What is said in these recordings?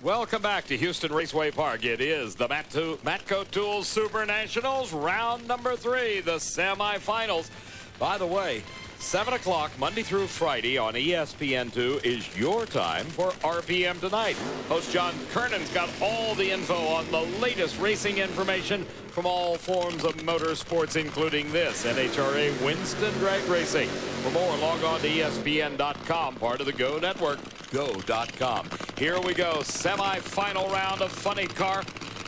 Welcome back to Houston Raceway Park. It is the Matco Tools Supernationals, round number 3, the semifinals. By the way, 7 o'clock Monday through Friday on ESPN2 is your time for RPM Tonight. Host John Kernan's got all the info on the latest racing information from all forms of motorsports, including this, NHRA Winston drag racing. For more, log on to ESPN.com, part of the Go Network, go.com. Here we go, semi-final round of Funny Car.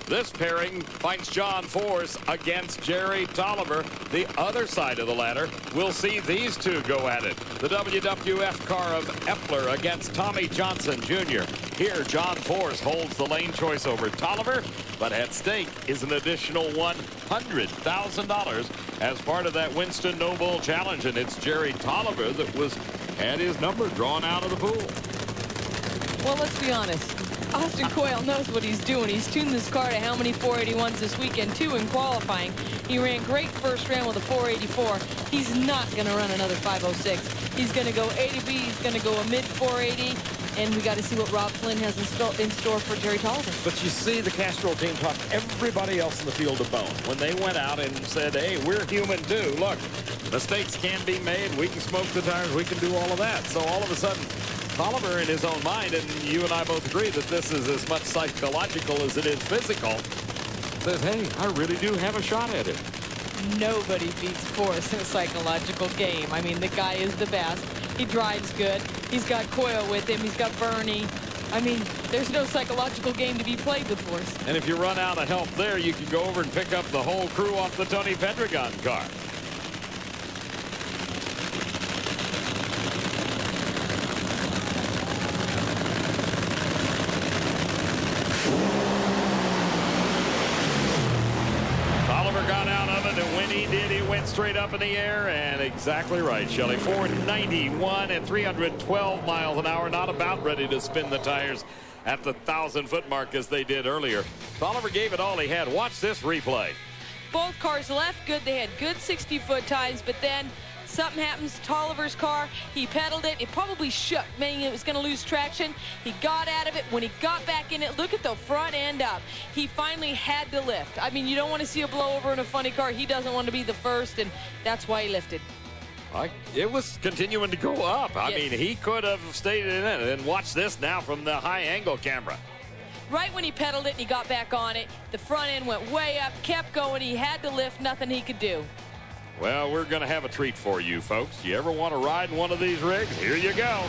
This pairing finds John Force against Jerry Tolliver. The other side of the ladder, we'll see these two go at it. The WWF car of Epler against Tommy Johnson Jr. Here, John Force holds the lane choice over Tolliver, but at stake is an additional $100,000 as part of that Winston No Bull Challenge, and it's Jerry Tolliver that had his number drawn out of the pool. Well, let's be honest. Austin Coyle knows what he's doing. He's tuned this car to how many 481s this weekend, too, in qualifying. He ran great first round with a 484. He's not going to run another 506. He's going to go A to B. He's going to go a mid 480. And we got to see what Rob Flynn has in store for Jerry Tolliver. But you see, the Castrol team taught everybody else in the field a bone when they went out and said, hey, we're human too. Look, mistakes can be made. We can smoke the tires. We can do all of that. So all of a sudden, Tolliver, in his own mind, and you and I both agree that this is as much psychological as it is physical, says, hey, I really do have a shot at it. Nobody beats Force in a psychological game. I mean, the guy is the best. He drives good. He's got Coyle with him. He's got Bernie. I mean, there's no psychological game to be played with Force. And if you run out of help there, you can go over and pick up the whole crew off the Tony Pendragon car. Got out of it, and when he did, he went straight up in the air, and exactly right, Shelley. 491 at 312 miles an hour, not about ready to spin the tires at the 1,000-foot mark as they did earlier. Tolliver gave it all he had. Watch this replay. Both cars left good. They had good 60-foot times, but then something happens to Tolliver's car. He pedaled it. It probably shook, meaning it was going to lose traction. He got out of it. When he got back in it, look at the front end up. He finally had to lift. I mean, you don't want to see a blowover in a funny car. He doesn't want to be the first, and that's why he lifted. It was continuing to go up. I mean, he could have stayed in it. And watch this now from the high-angle camera. Right when he pedaled it and he got back on it, the front end went way up, kept going. He had to lift. Nothing he could do. Well, we're going to have a treat for you, folks. You ever want to ride in one of these rigs? Here you go.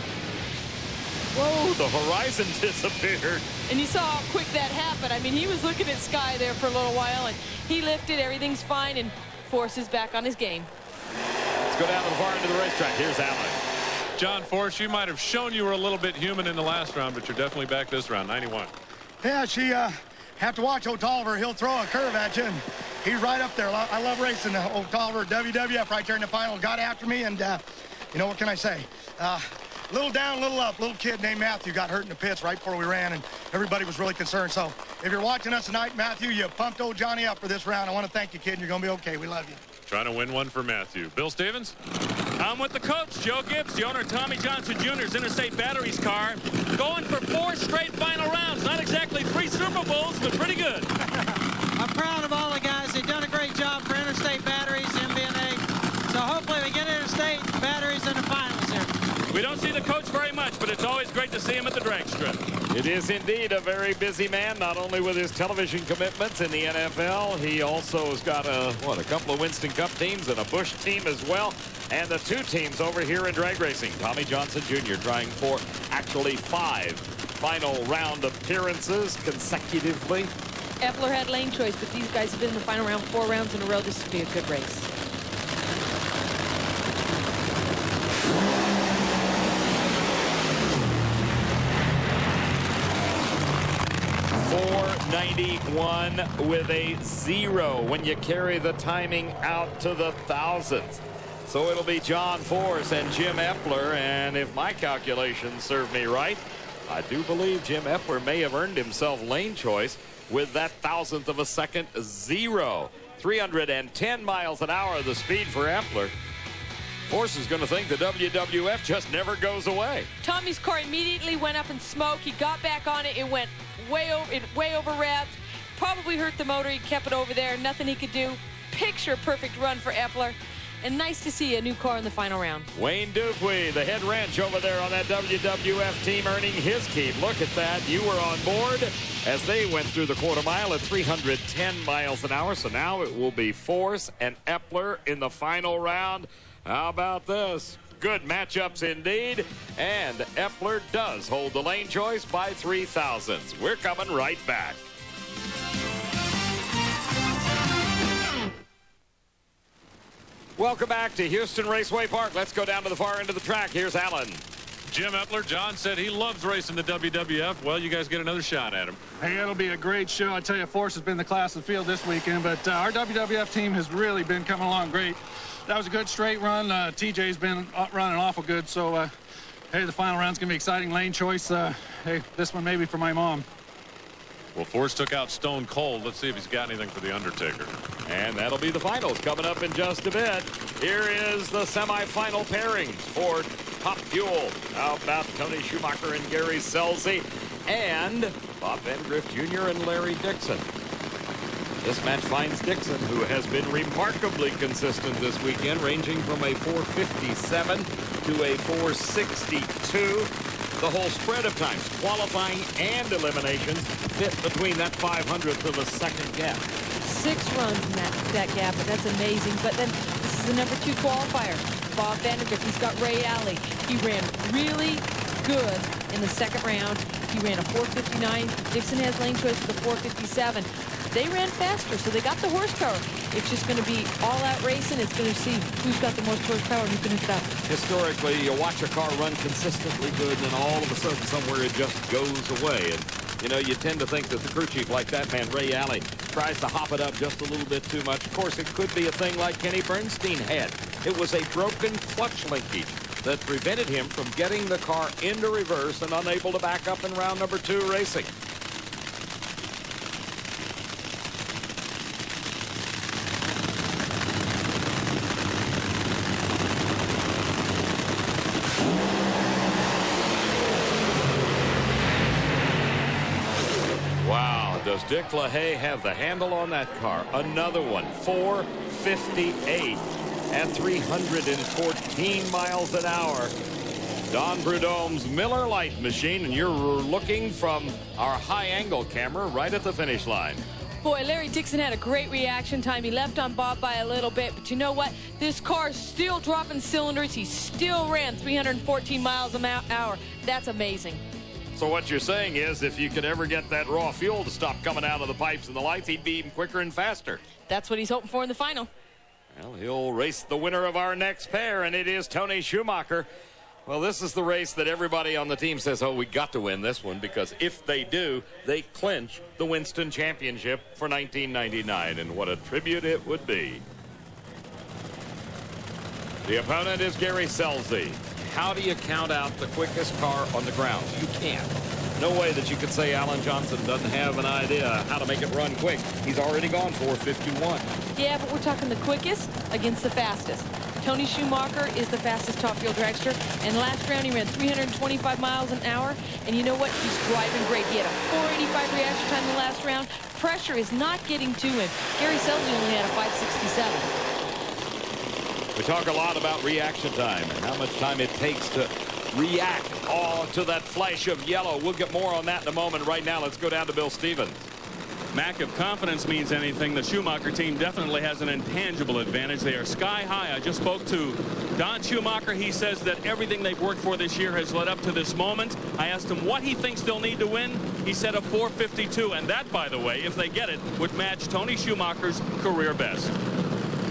Whoa, the horizon disappeared. And you saw how quick that happened. I mean, he was looking at sky there for a little while, and he lifted. Everything's fine, and Force is back on his game. Let's go down to the far end of the racetrack. Here's Alan. John Force, you might have shown you were a little bit human in the last round, but you're definitely back this round, 91. Yeah, have to watch old Tolliver. He'll throw a curve at you, and he's right up there. I love racing. Old Tolliver, WWF, right there in the final, got after me, and you know, what can I say? Little down, little up. Little kid named Matthew got hurt in the pits right before we ran, and everybody was really concerned. So if you're watching us tonight, Matthew, you pumped old Johnny up for this round. I want to thank you, kid, and you're going to be okay. We love you. Trying to win one for Matthew. Bill Stevens? I'm with the coach, Joe Gibbs, the owner of Tommy Johnson Jr.'s Interstate Batteries car, going for 4 straight final rounds. Not exactly 3 Super Bowls, but pretty good. I'm proud of all the guys. They've done a great job for Interstate Batteries, MBNA. So hopefully we get Interstate Batteries in the finals here. We don't see the coach very much, but it's always great to see him at the drag strip. It is indeed a very busy man, not only with his television commitments in the NFL, he also has got a couple of Winston Cup teams and a Busch team as well, and the 2 teams over here in drag racing. Tommy Johnson Jr. trying for actually 5 final round appearances consecutively. Epler had lane choice, but these guys have been in the final round 4 rounds in a row. This would be a good race. .491 with a 0 when you carry the timing out to the thousandths. So it'll be John Force and Jim Epler, and if my calculations serve me right, I do believe Jim Epler may have earned himself lane choice with that 1,000th of a second 0. 310 miles an hour the speed for Epler. Force is going to think the WWF just never goes away. Tommy's car immediately went up in smoke. He got back on it. It went way over revved. Probably hurt the motor. He kept it over there. Nothing he could do. Picture perfect run for Epler. And nice to see a new car in the final round. Wayne Dupuy, the head wrench over there on that WWF team, earning his keep. Look at that. You were on board as they went through the quarter mile at 310 miles an hour. So now it will be Force and Epler in the final round. How about this? Good matchups indeed. And Epler does hold the lane choice by 3 thousandths. We're coming right back. Welcome back to Houston Raceway Park. Let's go down to the far end of the track. Here's Alan. Jim Epler, John said he loves racing the WWF. Well, you guys get another shot at him. Hey, it'll be a great show. I tell you, Force has been the class of the field this weekend, but our WWF team has really been coming along great. That was a good straight run. TJ's been running awful good, so hey, the final round's going to be exciting. Lane choice. Hey, this one maybe for my mom. Well, Force took out Stone Cold. Let's see if he's got anything for the Undertaker. And that'll be the finals coming up in just a bit. Here is the semifinal pairings for Top Fuel. How about Tony Schumacher and Gary Scelzi and Bob Van Griff Jr. and Larry Dixon. This match finds Dixon, who has been remarkably consistent this weekend, ranging from a 457 to a 462. The whole spread of times, qualifying and eliminations, fit between that 500th of a second gap. 6 runs in that gap, but that's amazing. But then this is the number 2 qualifier, Bob Vandergriff. He's got Ray Alley. He ran really good in the second round. He ran a 459. Dixon has lane choice for the 457. They ran faster, so they got the horsepower. It's just going to be all-out racing. It's going to see who's got the most horsepower and who can hook it up. Historically, you watch a car run consistently good, and then all of a sudden, somewhere it just goes away. And, you know, you tend to think that the crew chief, like that man, Ray Alley, tries to hop it up just a little bit too much. Of course, it could be a thing like Kenny Bernstein had. It was a broken clutch linkage that prevented him from getting the car into reverse and unable to back up in round number 2 racing. Wow, does Dick LaHaye have the handle on that car? Another one, 458 at 314 miles an hour. Don Prudhomme's Miller Lite machine, and you're looking from our high-angle camera right at the finish line. Boy, Larry Dixon had a great reaction time. He left on Bob by a little bit, but you know what? This car is still dropping cylinders. He still ran 314 miles an hour. That's amazing. So what you're saying is if you could ever get that raw fuel to stop coming out of the pipes and the lights, he'd be even quicker and faster. That's what he's hoping for in the final. Well, he'll race the winner of our next pair, and it is Tony Schumacher. Well, this is the race that everybody on the team says, oh, we got to win this one, because if they do, they clinch the Winston Championship for 1999, and what a tribute it would be. The opponent is Gary Scelzi. How do you count out the quickest car on the ground? You can't. No way that you could say Alan Johnson doesn't have an idea how to make it run quick. He's already gone 451. Yeah, but we're talking the quickest against the fastest. Tony Schumacher is the fastest top fuel dragster, and last round he ran 325 miles an hour, and you know what? He's driving great. He had a 485 reaction time in the last round. Pressure is not getting to him. Gary Scelzi only had a 567. We talk a lot about reaction time and how much time it takes to react to that flash of yellow. We'll get more on that in a moment. Right now, let's go down to Bill Stevens. Mac, if confidence means anything, the Schumacher team definitely has an intangible advantage. They are sky high. I just spoke to Don Schumacher. He says that everything they've worked for this year has led up to this moment. I asked him what he thinks they'll need to win. He said a 452, and that, by the way, if they get it, would match Tony Schumacher's career best.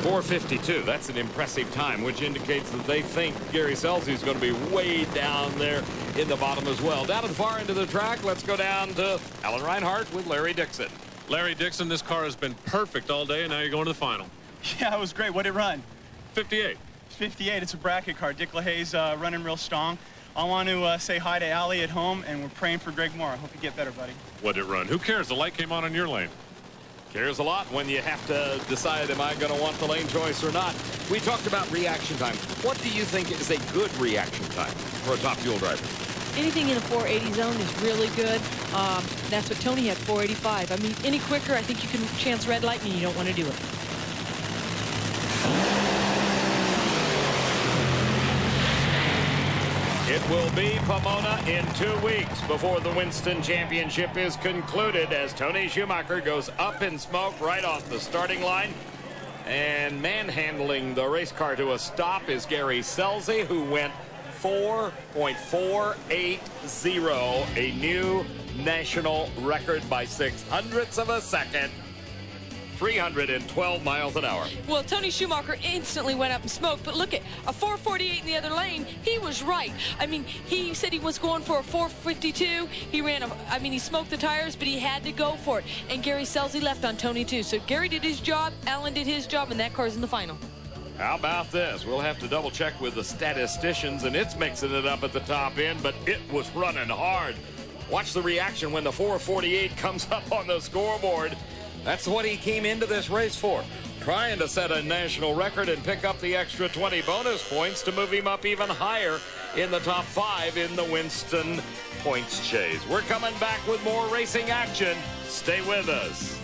452, that's an impressive time, which indicates that they think Gary Scelzi is going to be way down there in the bottom as well. Down at the far end of the track, let's go down to Alan Reinhart with Larry Dixon. Larry Dixon, this car has been perfect all day, and now you're going to the final. Yeah, it was great. What did it run? 58. 58. It's a bracket car. Dick LaHaye's running real strong. I want to say hi to Allie at home, and we're praying for Greg Moore. I hope you get better, buddy. What did it run? Who cares? The light came on in your lane. Cares a lot when you have to decide, am I going to want the lane choice or not? We talked about reaction time. What do you think is a good reaction time for a top fuel driver? Anything in the 480 zone is really good. That's what Tony had, 485. I mean, any quicker, I think you can chance red light, and you don't want to do it. It will be Pomona in 2 weeks before the Winston Championship is concluded as Tony Schumacher goes up in smoke right off the starting line. And manhandling the race car to a stop is Gary Scelzi, who went 4.480, a new national record by 0.06 of a second. 312 miles an hour. Well, Tony Schumacher instantly went up in smoke, but look at a 448 in the other lane. He was right. I mean, he said he was going for a 452. He ran he smoked the tires, but he had to go for it. And Gary Scelzi left on Tony too. So Gary did his job, Alan did his job, and that car's in the final. How about this? We'll have to double check with the statisticians, and it's mixing it up at the top end, but it was running hard. Watch the reaction when the 448 comes up on the scoreboard. That's what he came into this race for, trying to set a national record and pick up the extra 20 bonus points to move him up even higher in the top 5 in the Winston points chase. We're coming back with more racing action. Stay with us.